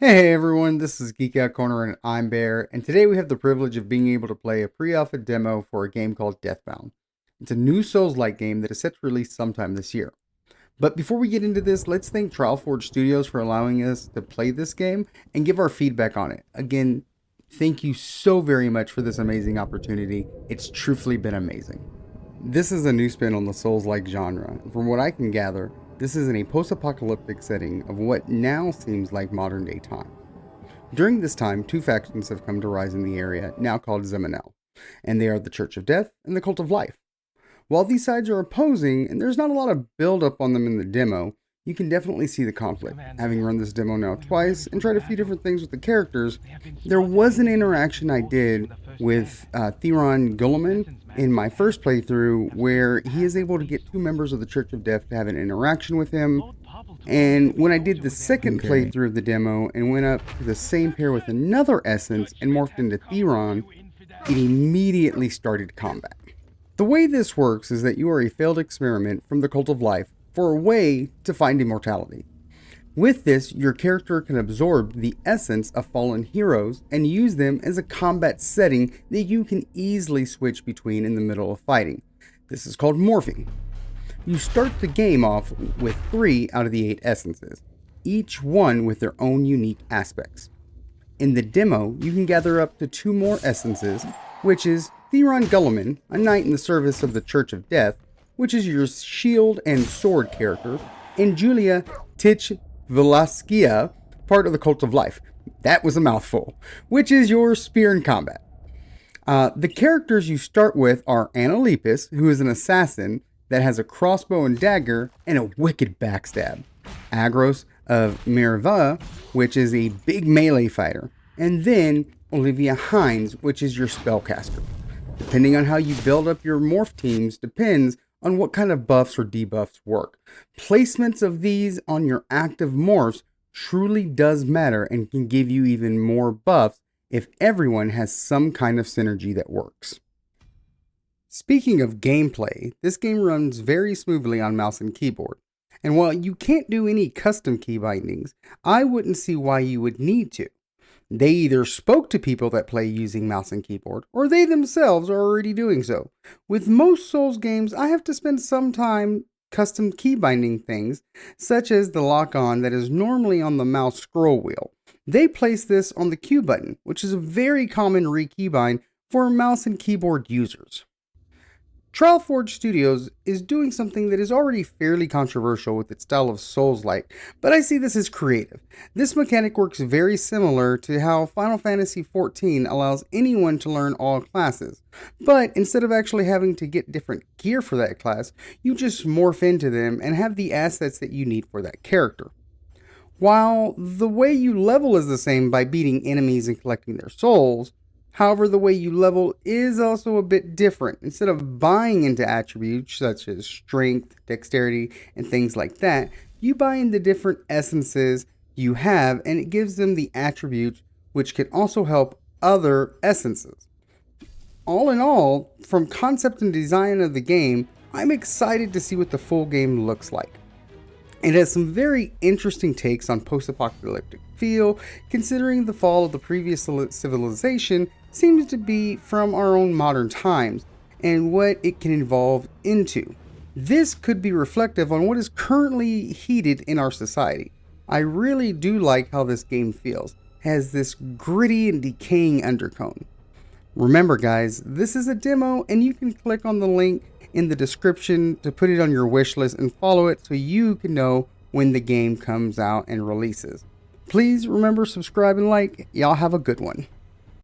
Hey everyone, this is Geek Out Corner and I'm Bear, and today we have the privilege of being able to play a pre-alpha demo for a game called Deathbound. It's a new Souls-like game that is set to release sometime this year. But before we get into this, let's thank Trialforge Studios for allowing us to play this game and give our feedback on it. Again, thank you so very much for this amazing opportunity. It's truthfully been amazing. This is a new spin on the Souls-like genre, and from what I can gather, this is in a post-apocalyptic setting of what now seems like modern-day time. During this time, two factions have come to rise in the area, now called Zemanel, and they are the Church of Death and the Cult of Life. While these sides are opposing, and there's not a lot of build-up on them in the demo, you can definitely see the conflict. Having run this demo now twice and tried a few different things with the characters, there was an interaction I did with Theron Gulliman in my first playthrough where he is able to get two members of the Church of Death to have an interaction with him. And when I did the second playthrough of the demo and went up to the same pair with another essence and morphed into Theron, it immediately started combat. The way this works is that you are a failed experiment from the Cult of Life for a way to find immortality. With this, your character can absorb the essence of fallen heroes and use them as a combat setting that you can easily switch between in the middle of fighting. This is called morphing. You start the game off with 3 out of the 8 essences, each one with their own unique aspects. In the demo, you can gather up to 2 more essences, which is Theron Gulliman, a knight in the service of the Church of Death, which is your shield and sword character, and Julia Tich-Velaskia, part of the Cult of Life. That was a mouthful, which is your spear in combat. The characters you start with are Annalipis, who is an assassin that has a crossbow and dagger and a wicked backstab. Agros of Mirva, which is a big melee fighter. And then Olivia Hines, which is your spellcaster. Depending on how you build up your morph teams depends on what kind of buffs or debuffs work. Placements of these on your active morphs truly does matter and can give you even more buffs if everyone has some kind of synergy that works. Speaking of gameplay, this game runs very smoothly on mouse and keyboard. And while you can't do any custom key bindings, I wouldn't see why you would need to. They either spoke to people that play using mouse and keyboard, or they themselves are already doing so. With most Souls games, I have to spend some time custom key binding things, such as the lock-on that is normally on the mouse scroll wheel. They place this on the Q button, which is a very common re-keybind for mouse and keyboard users. Trialforge Studios is doing something that is already fairly controversial with its style of Souls-like, but I see this as creative. This mechanic works very similar to how Final Fantasy XIV allows anyone to learn all classes, but instead of actually having to get different gear for that class, you just morph into them and have the assets that you need for that character. While the way you level is the same by beating enemies and collecting their souls, however, the way you level is also a bit different. Instead of buying into attributes such as strength, dexterity, and things like that, you buy into different essences you have, and it gives them the attributes which can also help other essences. All in all, from concept and design of the game, I'm excited to see what the full game looks like. It has some very interesting takes on post-apocalyptic feel, considering the fall of the previous civilization seems to be from our own modern times, and what it can evolve into. This could be reflective on what is currently heated in our society. I really do like how this game feels. It has this gritty and decaying undertone. Remember guys, this is a demo and you can click on the link in the description to put it on your wish list and follow it so you can know when the game comes out and releases. Please remember, subscribe and like. Y'all have a good one.